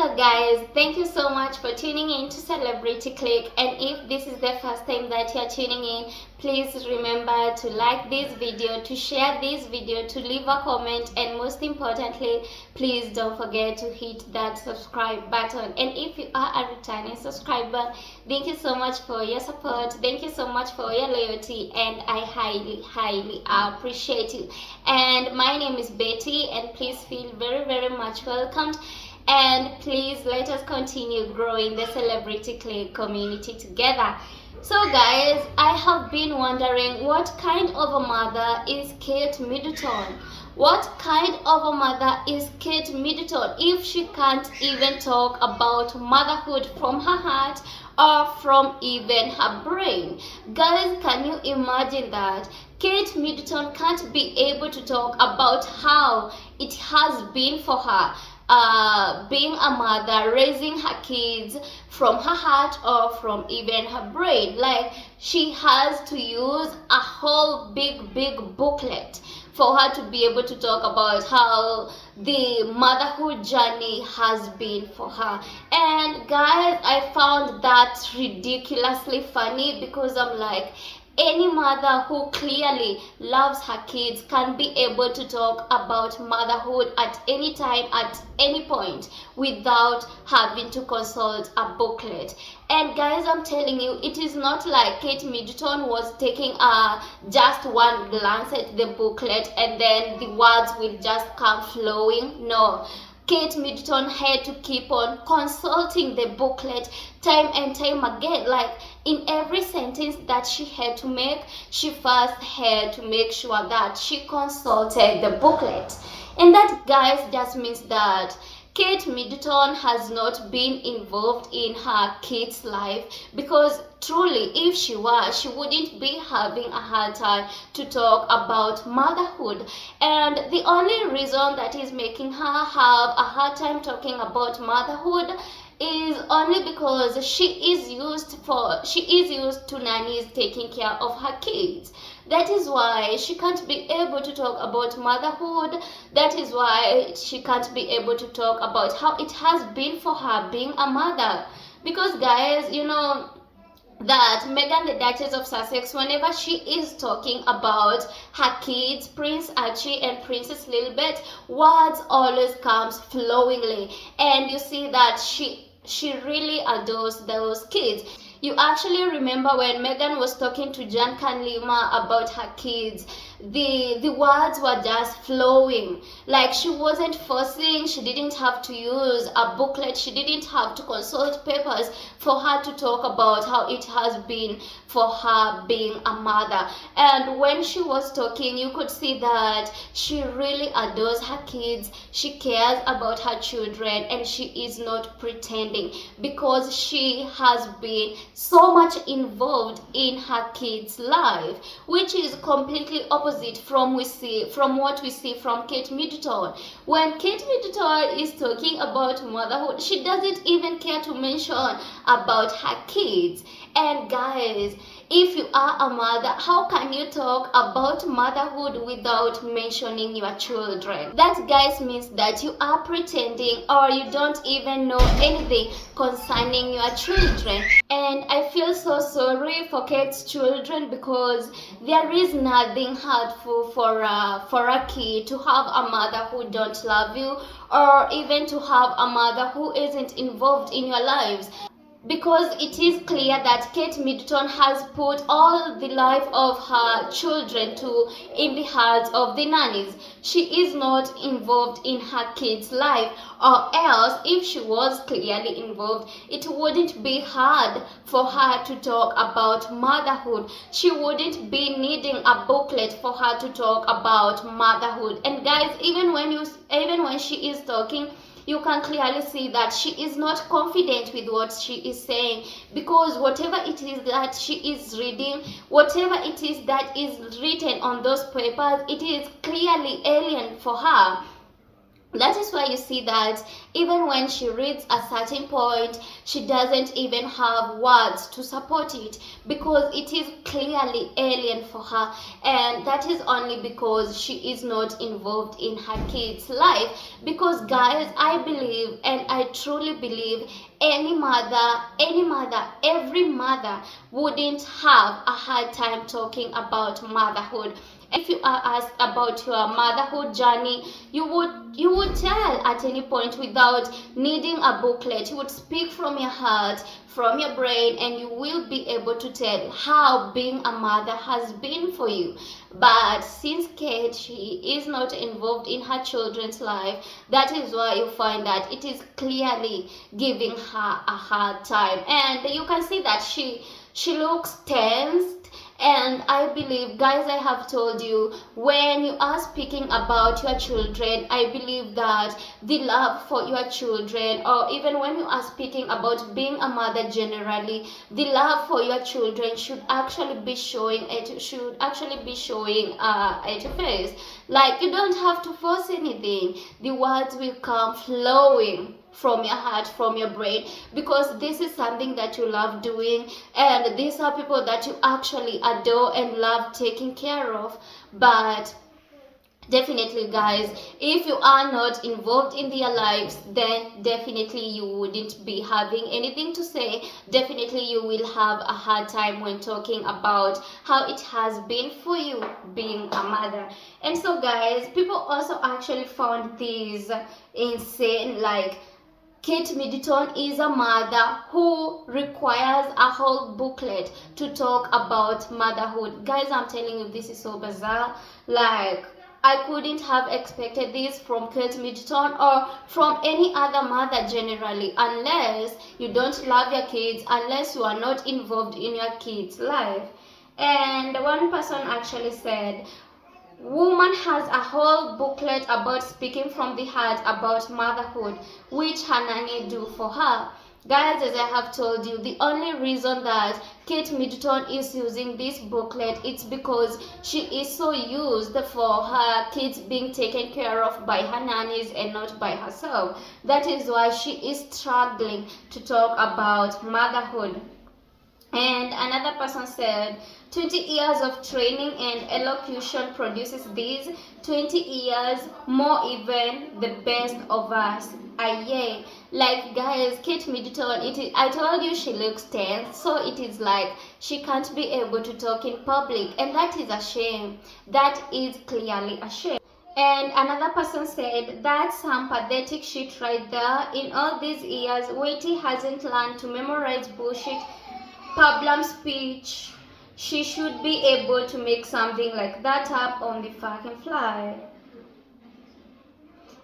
up, guys? Thank you so much for tuning in to Celebrity Click. And if this is the first time that you're tuning in, please remember to like this video, to share this video, to leave a comment, and most importantly, please don't forget to hit that subscribe button. And if you are a returning subscriber, thank you so much for your support. Thank you so much for your loyalty, and I highly appreciate you. And my name is Betty, and please feel very much welcomed. And please let us continue growing the Celebrity Click community together. So guys, I have been wondering, what kind of a mother is Kate Middleton? What kind of a mother is Kate Middleton if she can't even talk about motherhood from her heart or from even her brain? Guys, can you imagine that? Kate Middleton can't be able to talk about how it has been for her being a mother, raising her kids from her heart or from even her brain. Like, she has to use a whole big booklet for her to be able to talk about how the motherhood journey has been for her. And guys, I found that ridiculously funny, because I'm like, any mother who clearly loves her kids can be able to talk about motherhood at any time, at any point, without having to consult a booklet. And guys, I'm telling you, it is not like Kate Middleton was taking just one glance at the booklet and then the words will just come flowing. No. Kate Middleton had to keep on consulting the booklet time and time again. Like, in every sentence that she had to make, she first had to make sure that she consulted the booklet. And that, guys, just means that Kate Middleton has not been involved in her kids' life, because truly, if she was, she wouldn't be having a hard time to talk about motherhood. And the only reason that is making her have a hard time talking about motherhood is only because she is used to nannies taking care of her kids. That is why she can't be able to talk about motherhood. That is why she can't be able to talk about how it has been for her being a mother. Because guys, you know that Meghan, the Duchess of Sussex, whenever she is talking about her kids, Prince Archie and Princess Lilibet, words always comes flowingly. And you see that she really adores those kids. You actually remember when Meghan was talking to Giancarlo Lima about her kids, the words were just flowing. Like, she wasn't forcing, she didn't have to use a booklet, she didn't have to consult papers for her to talk about how it has been for her being a mother. And when she was talking, you could see that she really adores her kids, she cares about her children, and she is not pretending, because she has been so much involved in her kids' life, which is completely opposite from what we see from Kate Middleton. When Kate Middleton is talking about motherhood, she doesn't even care to mention about her kids. And guys, if you are a mother, how can you talk about motherhood without mentioning your children? That, guys, means that you are pretending, or you don't even know anything concerning your children. And I feel so sorry for Kate's children, because there is nothing hurtful for a kid to have a mother who don't love you, or even to have a mother who isn't involved in your lives. Because it is clear that Kate Middleton has put all the life of her children in the hands of the nannies. She is not involved in her kids' life, or else if she was clearly involved, it wouldn't be hard for her to talk about motherhood. She wouldn't be needing a booklet for her to talk about motherhood. And guys, even when she is talking, you can clearly see that she is not confident with what she is saying, because whatever it is that she is reading, whatever it is that is written on those papers, it is clearly alien for her. That is why you see that even when she reads a certain point, she doesn't even have words to support it, because it is clearly alien for her, and that is only because she is not involved in her kids' life. Because guys, I believe, and I truly believe, every mother wouldn't have a hard time talking about motherhood. If you are asked about your motherhood journey, you would tell at any point without needing a booklet. You would speak from your heart, from your brain, and you will be able to tell how being a mother has been for you. But since Kate, she is not involved in her children's life, that is why you find that it is clearly giving her a hard time, and you can see that she looks tense. And I believe, guys, I have told you, when you are speaking about your children, I believe that the love for your children, or even when you are speaking about being a mother generally, the love for your children should actually be showing at your face. Like, you don't have to force anything. The words will come flowing from your heart, from your brain, because this is something that you love doing, and these are people that you actually adore and love taking care of. But definitely, guys, if you are not involved in their lives, then definitely you wouldn't be having anything to say. Definitely you will have a hard time when talking about how it has been for you being a mother. And so, guys, people also actually found this insane, like, Kate Middleton is a mother who requires a whole booklet to talk about motherhood. Guys, I'm telling you, this is so bizarre. Like, I couldn't have expected this from Kate Middleton or from any other mother generally, unless you don't love your kids, unless you are not involved in your kids' life. And one person actually said, woman has a whole booklet about speaking from the heart about motherhood, which her nanny do for her. Guys, as I have told you, the only reason that Kate Middleton is using this booklet, it's because she is so used for her kids being taken care of by her nannies and not by herself. That is why she is struggling to talk about motherhood. And another person said, 20 years of training and elocution produces these 20 years more, even the best of us. Aye. Like, guys, Kate Middleton, I told you she looks tense, so it is like she can't be able to talk in public, and that is a shame. That is clearly a shame. And another person said, that's some pathetic shit right there. In all these years, Waity hasn't learned to memorize bullshit problem speech. She should be able to make something like that up on the fucking fly.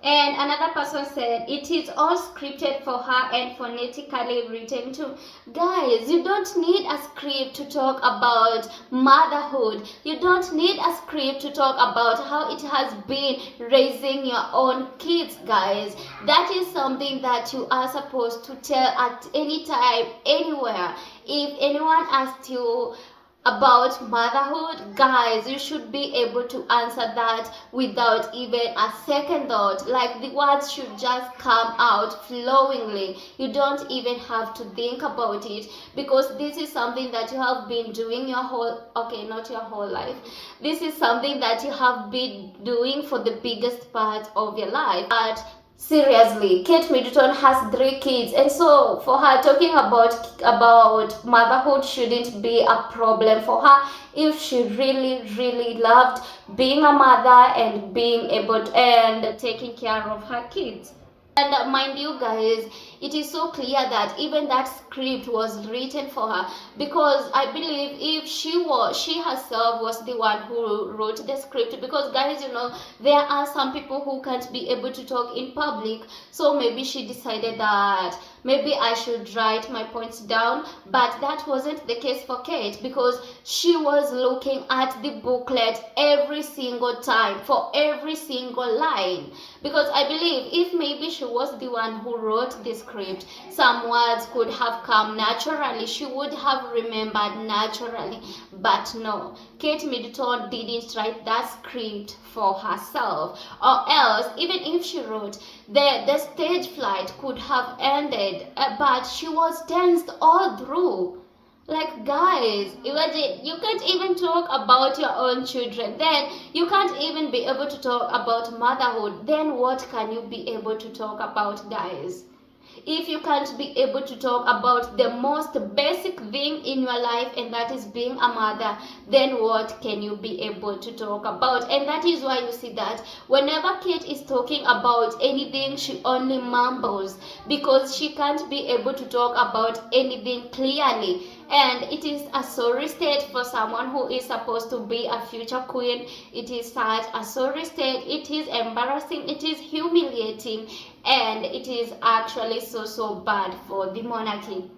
And another person said, it is all scripted for her and phonetically written too. Guys, you don't need a script to talk about motherhood. You don't need a script to talk about how it has been raising your own kids, guys. That is something that you are supposed to tell at any time, anywhere. If anyone asks you about motherhood, guys, you should be able to answer that without even a second thought. Like, the words should just come out flowingly. You don't even have to think about it, because this is something that you have been doing your whole, okay, not your whole life, this is something that you have been doing for the biggest part of your life. But seriously, Kate Middleton has 3 kids, and so for her, talking about motherhood shouldn't be a problem for her if she really loved being a mother and being able to, and taking care of her kids. And mind you, guys, it is so clear that even that script was written for her, because I believe if she herself was the one who wrote the script, because, guys, you know, there are some people who can't be able to talk in public, so maybe she decided that maybe I should write my points down. But that wasn't the case for Kate, because she was looking at the booklet every single time for every single line. Because I believe if maybe she was the one who wrote this script. Some words could have come naturally, she would have remembered naturally, but no, Kate Middleton didn't write that script for herself, or else even if she wrote, the stage flight could have ended, but she was tensed all through. Like, guys, imagine you can't even talk about your own children, then you can't even be able to talk about motherhood, then what can you be able to talk about, guys? If you can't be able to talk about the most basic thing in your life, and that is being a mother, then what can you be able to talk about? And that is why you see that whenever Kate is talking about anything, she only mumbles, because she can't be able to talk about anything clearly. And it is a sorry state for someone who is supposed to be a future queen. It is such a sorry state. It is embarrassing, it is humiliating, and it is actually so bad for the monarchy.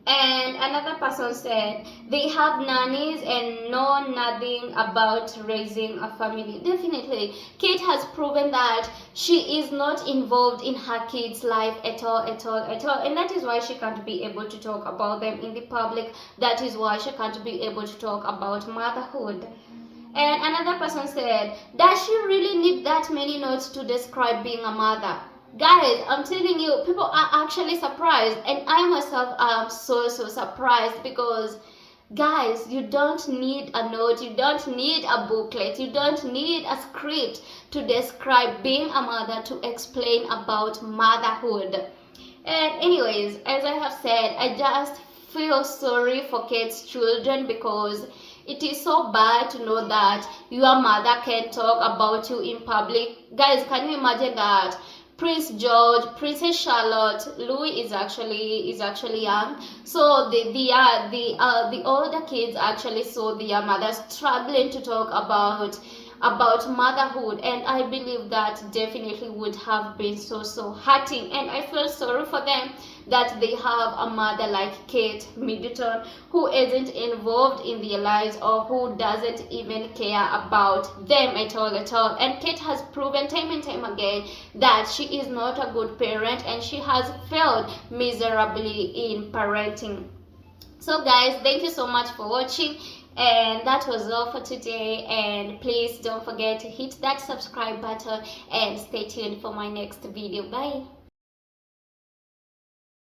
And another person said they have nannies and know nothing about raising a family. Definitely, Kate has proven that she is not involved in her kids' life at all. And that is why she can't be able to talk about them in the public. That is why she can't be able to talk about motherhood. And another person said, does she really need that many notes to describe being a mother? Guys, I'm telling you, people are actually surprised, and I myself am so surprised, because guys, you don't need a note, you don't need a booklet, you don't need a script to describe being a mother, to explain about motherhood. And anyways, as I have said, I just feel sorry for Kate's children, because it is so bad to know that your mother can talk about you in public. Guys, can you imagine that? Prince George, Princess Charlotte, Louis is actually young, so the older kids actually saw their mothers struggling to talk about motherhood, and I believe that definitely would have been so hurting, and I feel sorry for them that they have a mother like Kate Middleton who isn't involved in their lives, or who doesn't even care about them at all. And Kate has proven time and time again that she is not a good parent, and she has failed miserably in parenting. So guys, thank you so much for watching, and that was all for today. And please don't forget to hit that subscribe button and stay tuned for my next video. Bye.